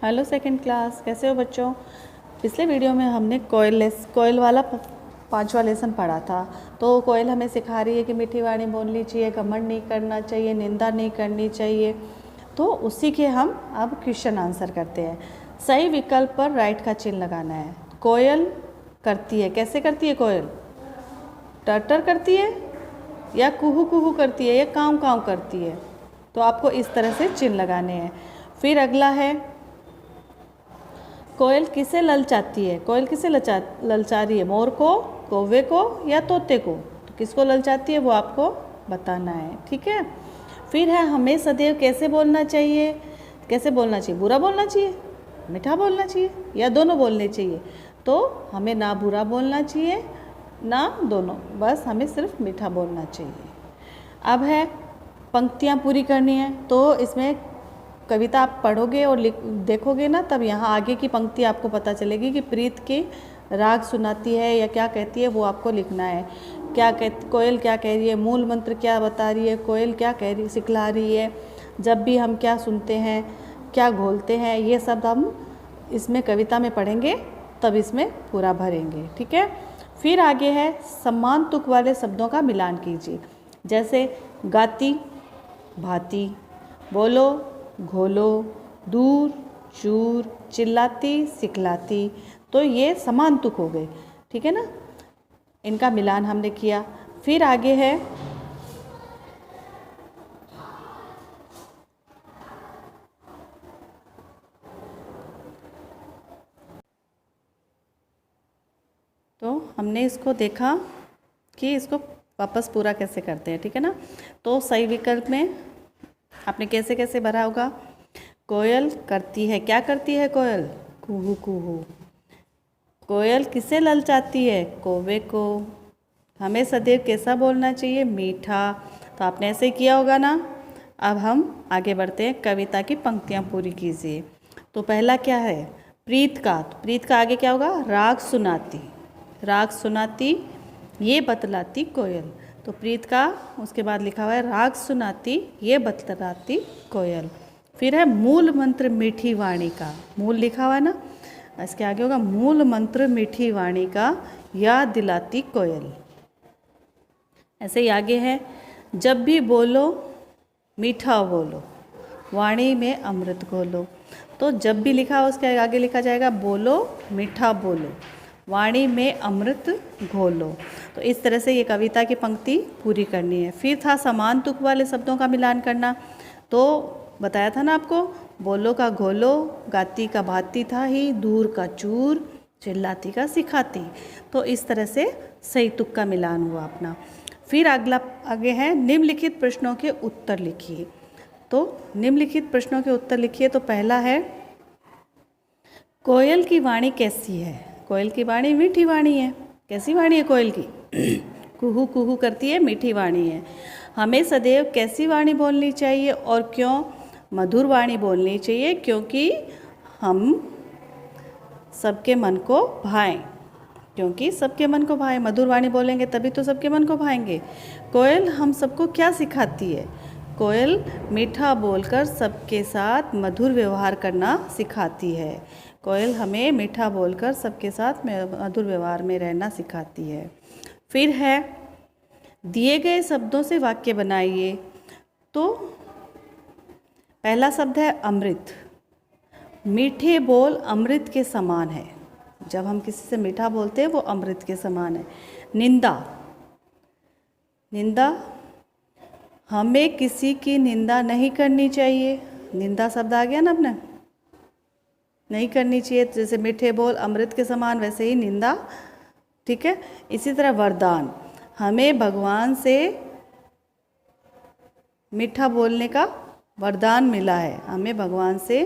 Hello second class, कैसे हो बच्चों। पिछले वीडियो में हमने कोयल वाला 5वां लेसन पढ़ा था। तो कोयल हमें सिखा रही है कि मीठी वाणी बोलनी चाहिए, घमंड नहीं करना चाहिए, निंदा नहीं करनी चाहिए। तो उसी के हम अब क्वेश्चन आंसर करते हैं। सही विकल्प पर राइट का चिन्ह लगाना है। कोयल करती है, कैसे करती है कोयल? टर करती है या कुहू कुहू करती है या काँव काँव करती है? तो आपको इस तरह से चिन्ह लगाने हैं। फिर अगला है, कोयल किसे ललचाती है? कोयल किसे ललचा रही है? मोर को, कौवे को या तोते को? तो किसको ललचाती है वो आपको बताना है, ठीक है। फिर है, हमें सदैव कैसे बोलना चाहिए? कैसे बोलना चाहिए? बुरा बोलना चाहिए, मीठा बोलना चाहिए या दोनों बोलने चाहिए? तो हमें ना बुरा बोलना चाहिए ना दोनों, बस हमें सिर्फ मीठा बोलना चाहिए। अब है, पंक्तियाँ पूरी करनी है। तो इसमें कविता आप पढ़ोगे और देखोगे ना, तब यहाँ आगे की पंक्ति आपको पता चलेगी कि प्रीत की राग सुनाती है या क्या कहती है, वो आपको लिखना है। कोयल क्या कह रही है, मूल मंत्र क्या बता रही है, कोयल क्या कह रही सिखला रही है, जब भी हम क्या सुनते हैं, क्या घोलते हैं, ये सब हम इसमें कविता में पढ़ेंगे, तब इसमें पूरा भरेंगे, ठीक है। फिर आगे है, समान तुक वाले शब्दों का मिलान कीजिए। जैसे गाती, भाती, बोलो, घोलो, दूर, चूर, चिल्लाती, सिखलाती। तो ये समान तुक हो गए, ठीक है ना। इनका मिलान हमने किया। फिर आगे है, तो हमने इसको देखा कि इसको वापस पूरा कैसे करते हैं, ठीक है ना। तो सही विकल्प में आपने कैसे कैसे भरा होगा? कोयल करती है, क्या करती है कोयल? कुहू कुहू। कोयल किसे ललचाती है? कौवे को। हमें सदैव कैसा बोलना चाहिए? मीठा। तो आपने ऐसे किया होगा ना। अब हम आगे बढ़ते हैं, कविता की पंक्तियाँ पूरी कीजिए। तो पहला क्या है? प्रीत का। तो प्रीत का आगे क्या होगा? राग सुनाती। राग सुनाती, ये बतलाती कोयल। तो प्रीत का उसके बाद लिखा हुआ है, राग सुनाती, ये बतलाती कोयल। फिर है, मूल मंत्र मीठी वाणी का। मूल लिखा हुआ है ना, इसके आगे होगा, मूल मंत्र मीठी वाणी का, याद दिलाती कोयल। ऐसे ही आगे है, जब भी बोलो मीठा बोलो, वाणी में अमृत घोलो। तो जब भी लिखा हो उसके आगे लिखा जाएगा, बोलो मीठा बोलो, वाणी में अमृत घोलो। तो इस तरह से ये कविता की पंक्ति पूरी करनी है। फिर था, समान तुक वाले शब्दों का मिलान करना। तो बताया था ना आपको, बोलो का घोलो, गाती का भाती था ही, दूर का चूर, चिल्लाती का सिखाती। तो इस तरह से सही तुक का मिलान हुआ अपना। फिर अगला आगे है, निम्नलिखित प्रश्नों के उत्तर लिखिए। तो निम्नलिखित प्रश्नों के उत्तर लिखिए। तो पहला है, कोयल की वाणी कैसी है? कोयल की वाणी मीठी वाणी है। कैसी वाणी है कोयल की? कुहू कुहू करती है, मीठी वाणी है। हमें सदैव कैसी वाणी बोलनी चाहिए और क्यों? मधुर वाणी बोलनी चाहिए, क्योंकि हम सबके मन को भाएं। क्योंकि सबके मन को भाएं, मधुर वाणी बोलेंगे तभी तो सबके मन को भाएंगे। कोयल हम सबको क्या सिखाती है? कोयल मीठा बोलकर सबके साथ मधुर व्यवहार करना सिखाती है। कोयल हमें मीठा बोलकर सबके साथ मधुर व्यवहार में रहना सिखाती है। फिर है, दिए गए शब्दों से वाक्य बनाइए। तो पहला शब्द है अमृत। मीठे बोल अमृत के समान है। जब हम किसी से मीठा बोलते हैं वो अमृत के समान है। निंदा। निंदा, हमें किसी की निंदा नहीं करनी चाहिए। निंदा शब्द आ गया ना अपने, नहीं करनी चाहिए। जैसे मीठे बोल अमृत के समान, वैसे ही निंदा, ठीक है। इसी तरह वरदान, हमें भगवान से मीठा बोलने का वरदान मिला है। हमें भगवान से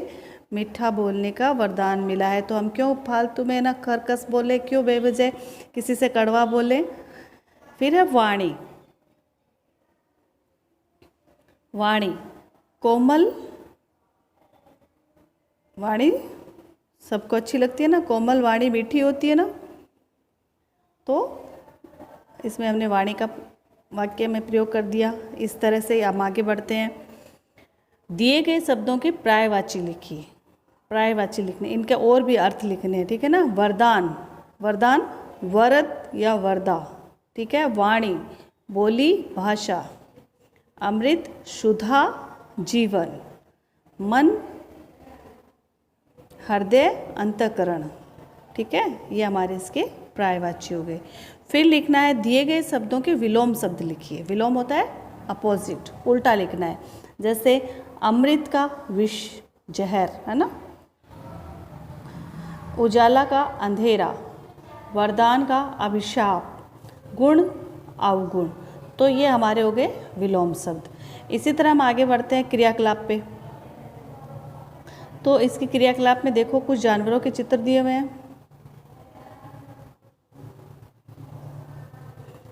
मीठा बोलने का वरदान मिला है, तो हम क्यों फालतू में ना खरकस बोले, क्यों बेवजह किसी से कड़वा बोले। फिर है वाणी। वाणी, कोमल वाणी सबको अच्छी लगती है ना, कोमल वाणी मीठी होती है ना। तो इसमें हमने वाणी का वाक्य में प्रयोग कर दिया। इस तरह से हम आगे बढ़ते हैं। दिए गए शब्दों के पर्यायवाची लिखिए। पर्यायवाची लिखने, इनके और भी अर्थ लिखने हैं, ठीक है ना। वरदान, वरदान वरद या वरदा, ठीक है। वाणी, बोली, भाषा। अमृत, शुद्धा, जीवन। मन, हृदय, अंतःकरण, ठीक है। ये हमारे इसके पर्यायवाची हो गए। फिर लिखना है दिए गए शब्दों के विलोम शब्द लिखिए। विलोम होता है अपोजिट, उल्टा लिखना है। जैसे अमृत का विष, जहर, है ना। उजाला का अंधेरा, वरदान का अभिशाप, गुण अवगुण। तो ये हमारे हो गए विलोम शब्द। इसी तरह हम आगे बढ़ते हैं क्रियाकलाप पे। तो इसके क्रियाकलाप में देखो कुछ जानवरों के चित्र दिए हुए हैं।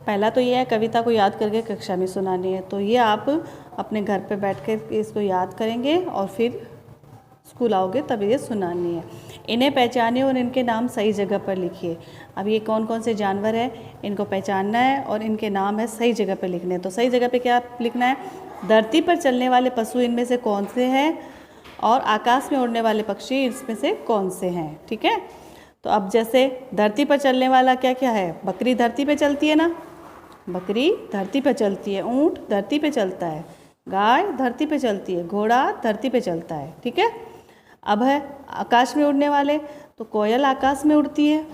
पहला तो ये है कविता को याद करके कक्षा में सुनानी है। तो ये आप अपने घर पे बैठ कर इसको याद करेंगे और फिर स्कूल आओगे तब ये सुनानी है। इन्हें पहचानिए और इनके नाम सही जगह पर लिखिए। अब ये कौन कौन से जानवर हैं, इनको पहचानना है और इनके नाम है सही जगह पर लिखने हैं। तो सही जगह पे क्या लिखना है, धरती पर चलने वाले पशु इनमें से कौन से हैं और आकाश में उड़ने वाले पक्षी इसमें से कौन से हैं, ठीक है। तो अब जैसे धरती पर चलने वाला क्या क्या है, बकरी धरती पे चलती है ना, बकरी धरती पे चलती है। ऊँट धरती पे चलता है। गाय धरती पे चलती है। घोड़ा धरती पे चलता है, ठीक है। अब है आकाश में उड़ने वाले, तो कोयल आकाश में उड़ती है,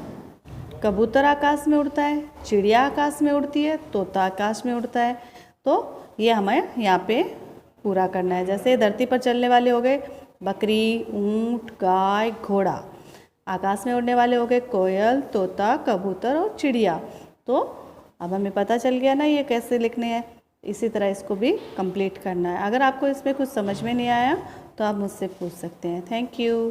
कबूतर आकाश में उड़ता है, चिड़िया आकाश में उड़ती है, तोता आकाश में उड़ता है। तो ये हमें यहाँ पे पूरा करना है। जैसे धरती पर चलने वाले हो गए बकरी, ऊँट, गाय, घोड़ा। आकाश में उड़ने वाले हो गए कोयल, तोता, कबूतर और चिड़िया। तो अब हमें पता चल गया ना ये कैसे लिखने हैं। इसी तरह इसको भी कंप्लीट करना है। अगर आपको इसमें कुछ समझ में नहीं आया तो आप मुझसे पूछ सकते हैं। Thank you.